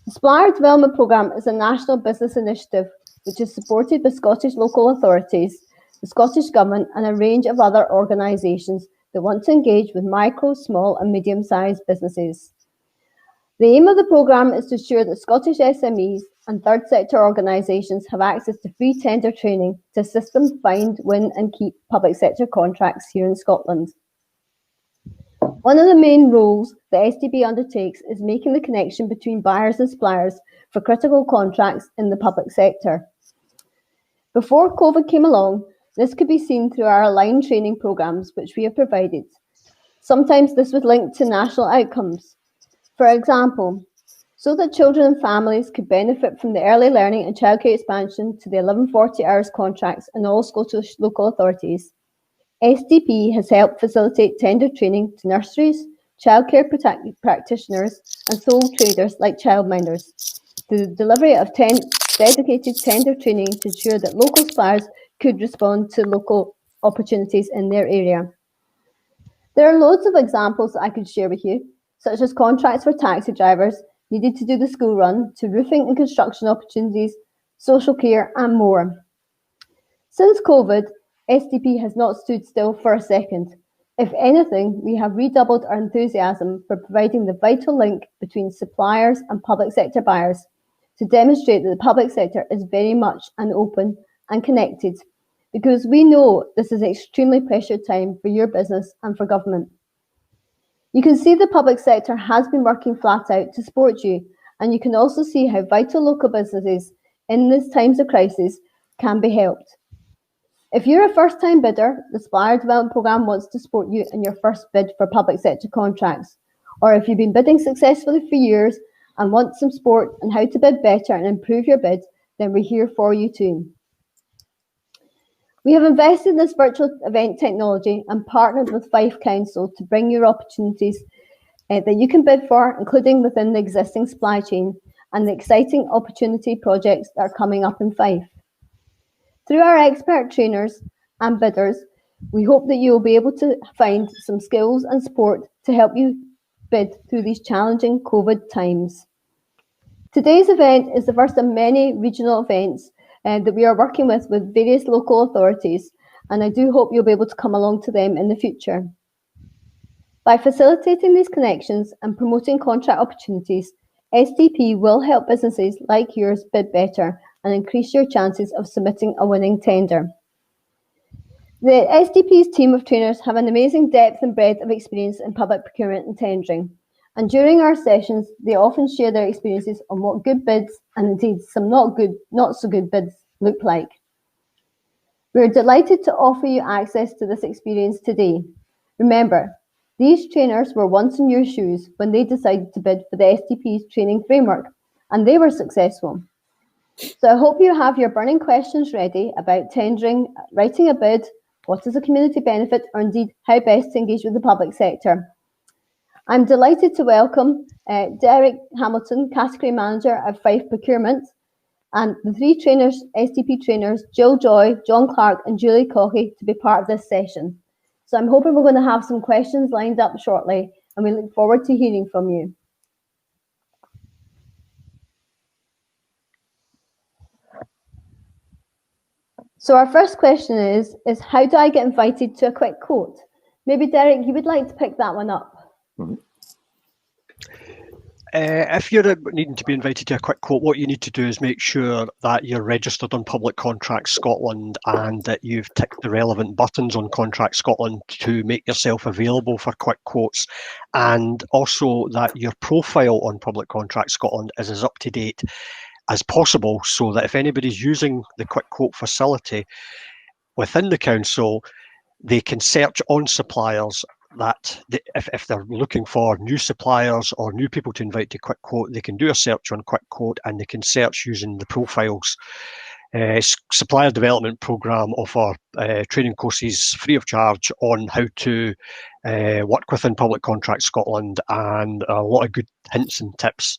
The Supplier Development Programme is a national business initiative which is supported by Scottish local authorities, the Scottish Government and a range of other organisations that want to engage with micro, small and medium-sized businesses. The aim of the programme is to ensure that Scottish SMEs and third sector organisations have access to free tender training to assist them find, win and keep public sector contracts here in Scotland. One of the main roles the SDP undertakes is making the connection between buyers and suppliers for critical contracts in the public sector. Before COVID came along, this could be seen through our aligned training programmes which we have provided. Sometimes this was linked to national outcomes. For example, so that children and families could benefit from the early learning and childcare expansion to the 1140 hours contracts in all Scottish local authorities, SDP has helped facilitate tender training to nurseries, childcare practitioners and sole traders like childminders through the delivery of dedicated tender training to ensure that local suppliers could respond to local opportunities in their area. There are loads of examples that I could share with you, such as contracts for taxi drivers needed to do the school run, to roofing and construction opportunities, social care and more. Since COVID, SDP has not stood still for a second. If anything, we have redoubled our enthusiasm for providing the vital link between suppliers and public sector buyers to demonstrate that the public sector is very much an open and connected, because we know this is an extremely pressured time for your business and for government. You can see the public sector has been working flat out to support you, and you can also see how vital local businesses in these times of crisis can be helped. If you're a first-time bidder, the Supplier Development Programme wants to support you in your first bid for public sector contracts. Or if you've been bidding successfully for years and want some support on how to bid better and improve your bid, then we're here for you too. We have invested in this virtual event technology and partnered with Fife Council to bring you opportunities that you can bid for, including within the existing supply chain and the exciting opportunity projects that are coming up in Fife. Through our expert trainers and bidders, we hope that you will be able to find some skills and support to help you bid through these challenging COVID times. Today's event is the first of many regional events that we are working with various local authorities, and I do hope you'll be able to come along to them in the future. By facilitating these connections and promoting contract opportunities, SDP will help businesses like yours bid better and increase your chances of submitting a winning tender. The SDP's team of trainers have an amazing depth and breadth of experience in public procurement and tendering, and during our sessions, they often share their experiences on what good bids and indeed some not so good bids look like. We're delighted to offer you access to this experience today. Remember, these trainers were once in your shoes when they decided to bid for the SDP's training framework, and they were successful. So I hope you have your burning questions ready about tendering, writing a bid, what is a community benefit, or indeed how best to engage with the public sector. I'm delighted to welcome Derek Hamilton, Category Manager of Fife Procurement, and the three trainers, SDP trainers, Jill Joy, John Clark and Julie Caughey, to be part of this session. So I'm hoping we're going to have some questions lined up shortly, and we look forward to hearing from you. So our first question is how do I get invited to a quick quote? Maybe Derek, you would like to pick that one up. Mm-hmm. If you're needing to be invited to a quick quote, what you need to do is make sure that you're registered on Public Contracts Scotland and that you've ticked the relevant buttons on Contract Scotland to make yourself available for quick quotes, and also that your profile on Public Contracts Scotland is as up to date as possible, so that if anybody's using the quick quote facility within the council, they can search on suppliers that if they're looking for new suppliers or new people to invite to quick quote, they can do a search on quick quote and they can search using the profiles. Supplier Development Programme offer training courses free of charge on how to work within Public Contracts Scotland, and a lot of good hints and tips.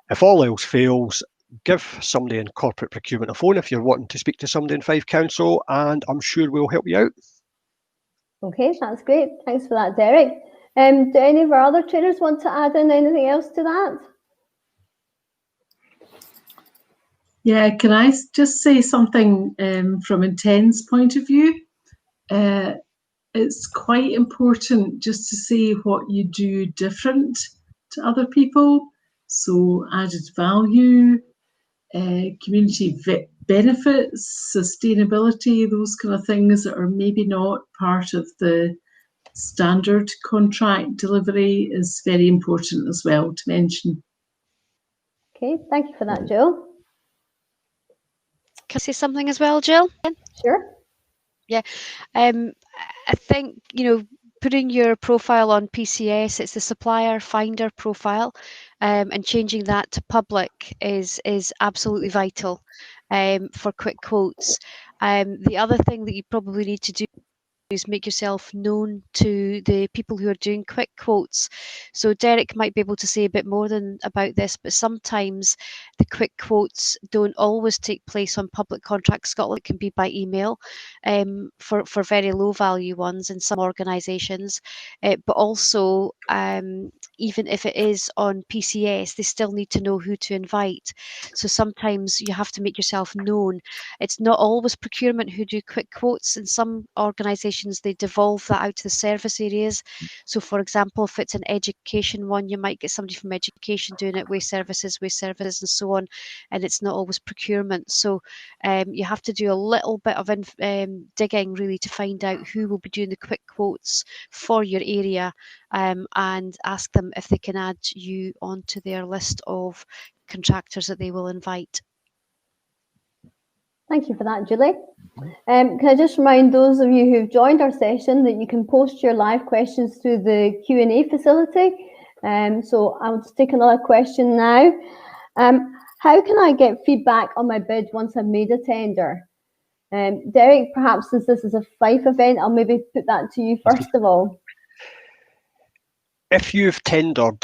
If all else fails, give somebody in corporate procurement a phone if you're wanting to speak to somebody in Fife Council, and I'm sure we'll help you out. Okay, that's great. Thanks for that, Derek. Do any of our other trainers want to add in anything else to that? Yeah, can I just say something from Inten's point of view? It's quite important just to say what you do different to other people. So added value, community benefits, sustainability, those kind of things that are maybe not part of the standard contract delivery is very important as well to mention. Okay, thank you for that, Jill. Can I say something as well, Jill? Sure. Yeah, I think, putting your profile on PCS, it's the supplier finder profile, and changing that to public is absolutely vital for quick quotes. The other thing that you probably need to do is make yourself known to the people who are doing quick quotes. So Derek might be able to say a bit more about this, but sometimes the quick quotes don't always take place on Public Contracts Scotland. It can be by email for very low value ones in some organisations, but also even if it is on PCS, they still need to know who to invite. So sometimes you have to make yourself known. It's not always procurement who do quick quotes. In some organisations, they devolve that out to the service areas. So for example, if it's an education one, you might get somebody from education doing it, waste services, and so on, and it's not always procurement. So you have to do a little bit of digging really to find out who will be doing the quick quotes for your area, and ask them if they can add you onto their list of contractors that they will invite. Thank you for that, Julie. Can I just remind those of you who've joined our session that you can post your live questions through the Q&A facility. So I'll just take another question now. How can I get feedback on my bid once I've made a tender? Derek, perhaps since this is a Fife event, I'll maybe put that to you first of all. If you've tendered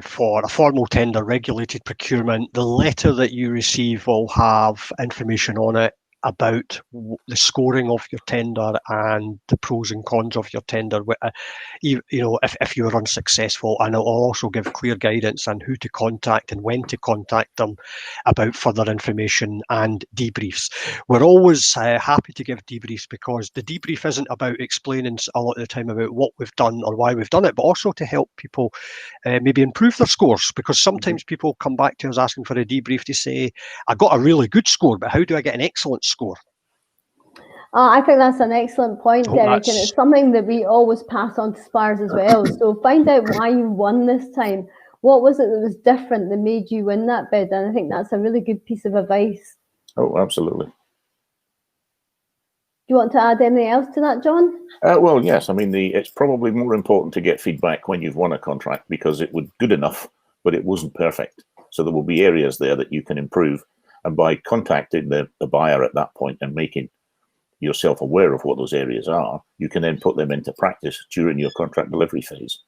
for a formal tender, regulated procurement, the letter that you receive will have information on it about the scoring of your tender and the pros and cons of your tender. If you're unsuccessful, and it'll also give clear guidance on who to contact and when to contact them about further information and debriefs. We're always happy to give debriefs, because the debrief isn't about explaining a lot of the time about what we've done or why we've done it, but also to help people maybe improve their scores, because sometimes people come back to us asking for a debrief to say, I got a really good score, but how do I get an excellent score? I think that's an excellent point, Derek, and it's something that we always pass on to suppliers as well. So find out why you won this time. What was it that was different that made you win that bid? And I think that's a really good piece of advice. Oh, absolutely. Do you want to add anything else to that, John? Well, yes. I mean, it's probably more important to get feedback when you've won a contract, because it was good enough, but it wasn't perfect. So there will be areas there that you can improve. And by contacting the buyer at that point and making yourself aware of what those areas are, you can then put them into practice during your contract delivery phase.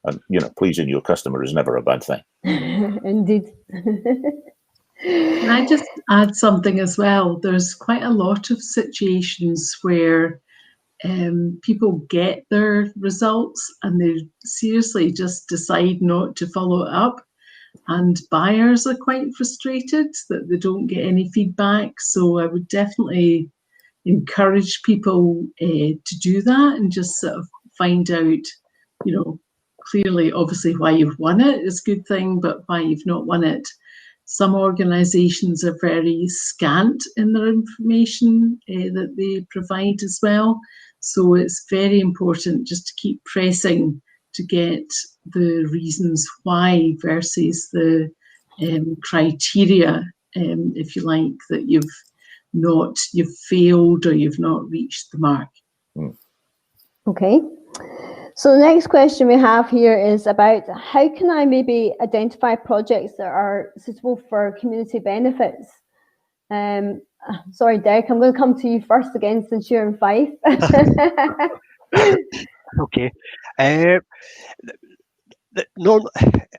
And, pleasing your customer is never a bad thing. Indeed. Can I just add something as well? There's quite a lot of situations where people get their results and they seriously just decide not to follow it up. And buyers are quite frustrated that they don't get any feedback. So I would definitely encourage people to do that and just sort of find out, clearly, obviously, why you've won it is a good thing, but why you've not won it. Some organisations are very scant in their information that they provide as well. So it's very important just to keep pressing to get the reasons why versus the criteria, if you like, that you've failed or you've not reached the mark. Okay. So the next question we have here is about how can I maybe identify projects that are suitable for community benefits? Sorry, Derek, I'm going to come to you first again since you're in Fife. Okay.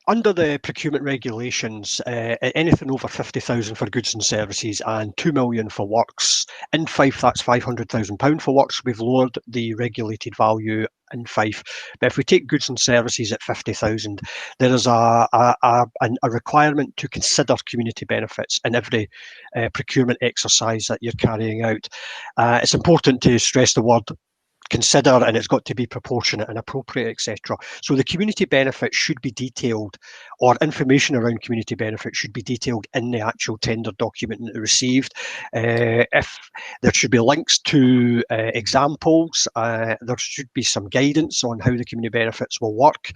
Under the procurement regulations, anything over 50,000 for goods and services and 2 million for works. In Fife, that's £500,000 for works. We've lowered the regulated value in Fife. But if we take goods and services at 50,000, there is a requirement to consider community benefits in every procurement exercise that you're carrying out. It's important to stress the word consider, and it's got to be proportionate and appropriate, etc. So the community benefit should be detailed, or information around community benefit should be detailed in the actual tender document received. If there should be links to examples, there should be some guidance on how the community benefits will work.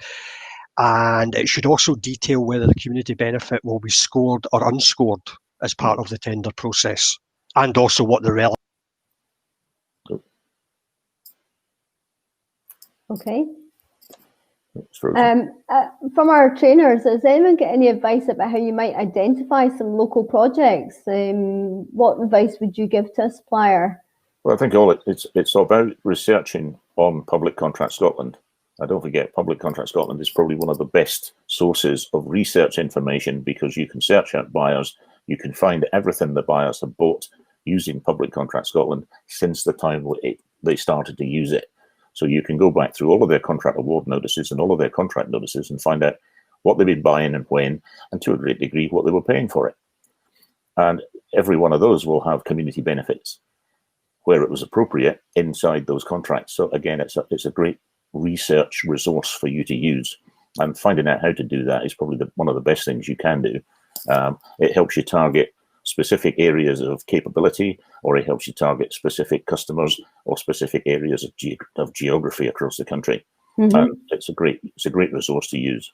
And it should also detail whether the community benefit will be scored or unscored as part of the tender process, and also what the relevant. Okay. From our trainers, has anyone got any advice about how you might identify some local projects? What advice would you give to a supplier? Well, I think it's about researching on Public Contract Scotland. Don't forget, Public Contract Scotland is probably one of the best sources of research information, because you can search out buyers, you can find everything the buyers have bought using Public Contract Scotland since the time they started to use it. So you can go back through all of their contract award notices and all of their contract notices and find out what they've been buying and when, and to a great degree what they were paying for it. And every one of those will have community benefits where it was appropriate inside those contracts. So again, it's a great research resource for you to use, and finding out how to do that is probably one of the best things you can do. It helps you target specific areas of capability, or it helps you target specific customers or specific areas of geography across the country. And it's a great resource to use.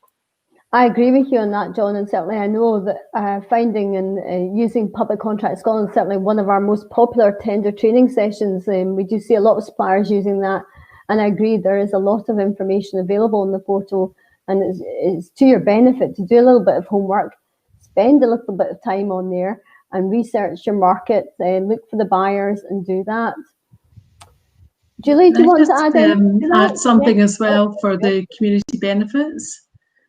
I agree with you on that, John, and certainly I know that finding and using Public Contract Scotland is certainly one of our most popular tender training sessions. We do see a lot of suppliers using that, and I agree there is a lot of information available on the portal, and it's to your benefit to do a little bit of homework, spend a little bit of time on there and research your market, look for the buyers and do that. Julie, do you want to add something as well for the community benefits?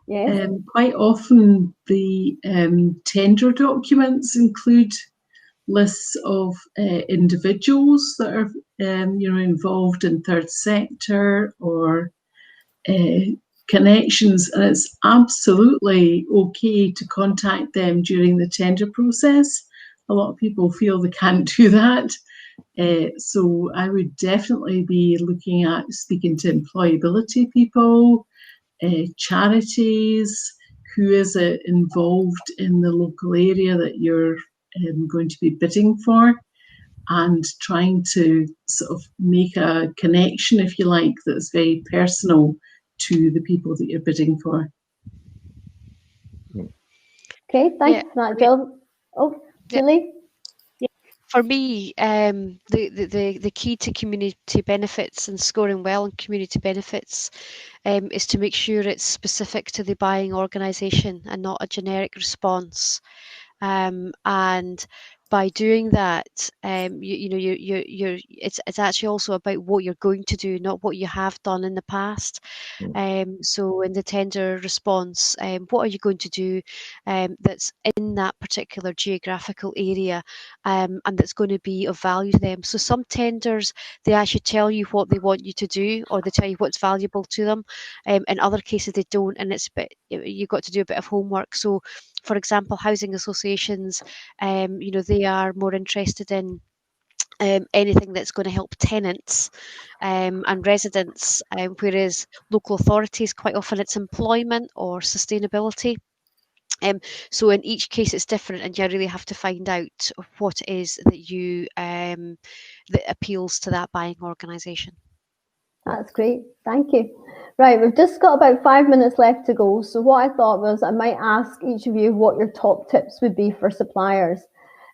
Yes. Quite often the tender documents include lists of individuals that are involved in third sector or connections, and it's absolutely okay to contact them during the tender process. A lot of people feel they can't do that. So I would definitely be looking at speaking to employability people, charities, who is involved in the local area that you're going to be bidding for, and trying to sort of make a connection, if you like, that's very personal to the people that you're bidding for. Okay, thank you for that, Jill. Oh, Julie? For me, the key to community benefits and scoring well on community benefits is to make sure it's specific to the buying organisation and not a generic response. And by doing that, it's actually also about what you're going to do, not what you have done in the past. So in the tender response, what are you going to do that's in that particular geographical area, and that's going to be of value to them. So some tenders, they actually tell you what they want you to do, or they tell you what's valuable to them. In other cases, they don't, and you've got to do a bit of homework. So, for example, housing associations, they are more interested in anything that's going to help tenants and residents, whereas local authorities, quite often it's employment or sustainability. So in each case it's different, and you really have to find out what it is that that appeals to that buying organisation. That's great, thank you. Right, we've just got about 5 minutes left to go. So what I thought was I might ask each of you what your top tips would be for suppliers.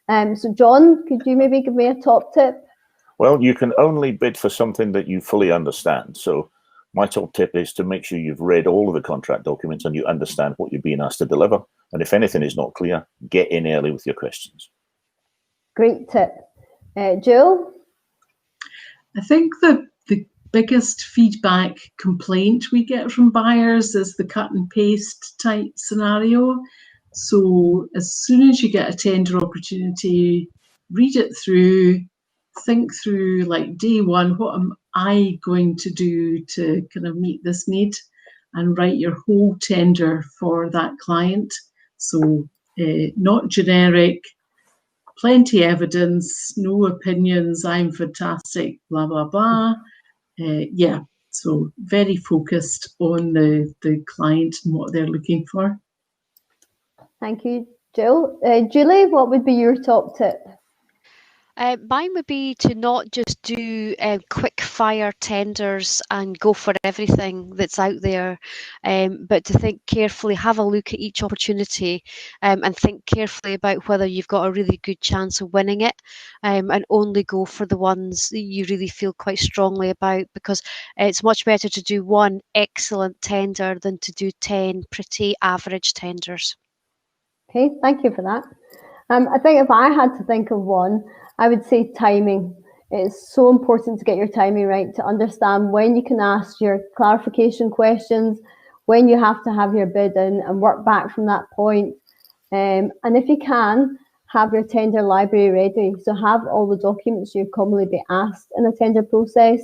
So John, could you maybe give me a top tip? Well, you can only bid for something that you fully understand. So my top tip is to make sure you've read all of the contract documents and you understand what you're being asked to deliver. And if anything is not clear, get in early with your questions. Great tip. Jill? I think the biggest feedback complaint we get from buyers is the cut and paste type scenario. So as soon as you get a tender opportunity, read it through, think through, like day one, what I going to do to kind of meet this need, and write your whole tender for that client. So not generic, plenty evidence, no opinions, I'm fantastic, blah, blah, blah. Yeah, so very focused on the client and what they're looking for. Thank you, Jill. Julie, what would be your top tip? Mine would be to not just do quick fire tenders and go for everything that's out there, but to think carefully, have a look at each opportunity, and think carefully about whether you've got a really good chance of winning it, and only go for the ones that you really feel quite strongly about, because it's much better to do one excellent tender than to do 10 pretty average tenders. Okay, thank you for that. I think if I had to think of one, I would say timing. It's so important to get your timing right, to understand when you can ask your clarification questions, when you have to have your bid in, and work back from that point. And if you can, have your tender library ready. So have all the documents you commonly be asked in a tender process.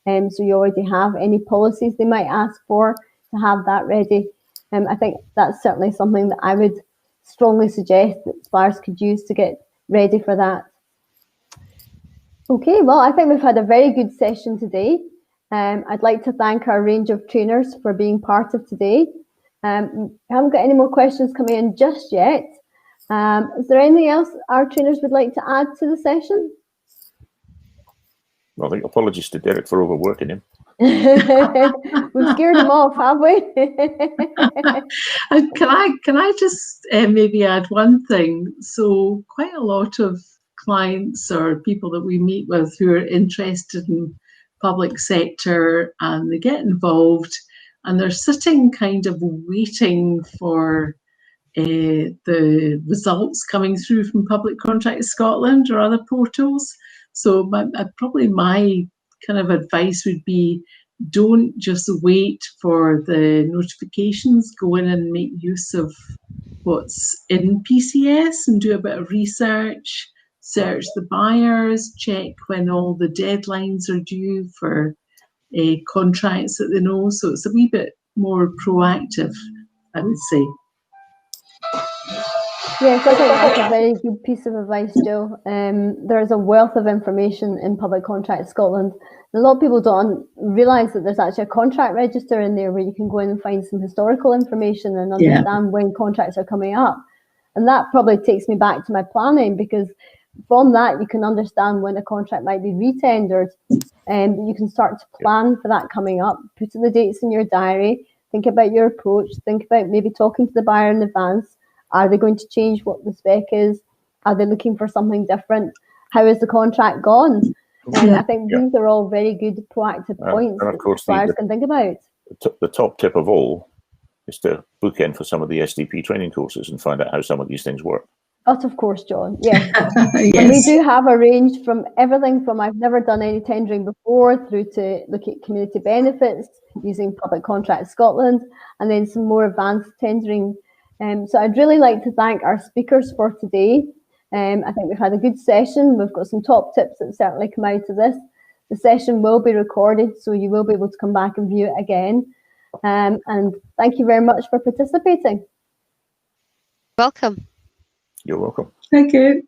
So you already have any policies they might ask for, to have that ready. I think that's certainly something that I would strongly suggest that suppliers could use to get ready for that. Okay, well, I think we've had a very good session today. I'd like to thank our range of trainers for being part of today. I haven't got any more questions coming in just yet. Is there anything else our trainers would like to add to the session? Well, I think apologies to Derek for overworking him. We've scared him off, have we? Can I just maybe add one thing? So quite a lot of clients or people that we meet with who are interested in public sector, and they get involved and they're sitting kind of waiting for the results coming through from Public Contract Scotland or other portals. So probably my kind of advice would be, don't just wait for the notifications. Go in and make use of what's in PCS and do a bit of research, search the buyers, check when all the deadlines are due for contracts that they know. So it's a wee bit more proactive, I would say. Yes, I think that's a very good piece of advice, Jill. There's a wealth of information in Public Contract Scotland. A lot of people don't realise that there's actually a contract register in there where you can go in and find some historical information and understand when contracts are coming up. And that probably takes me back to my planning, because from that you can understand when a contract might be re-tendered, and you can start to plan for that coming up, put in the dates in your diary, think about your approach, think about maybe talking to the buyer in advance. Are they going to change what the spec is? Are they looking for something different? How is the contract gone? And I think these are all very good proactive points and of course, that suppliers can think about. The top tip of all is to book in for some of the SDP training courses and find out how some of these things work. But of course, John, yes. Yes. And we do have a range from everything from I've never done any tendering before through to look at community benefits using Public Contract Scotland, and then some more advanced tendering. So I'd really like to thank our speakers for today. I think we've had a good session. We've got some top tips that certainly come out of this. The session will be recorded, so you will be able to come back and view it again. And thank you very much for participating. Welcome. You're welcome. Thank you.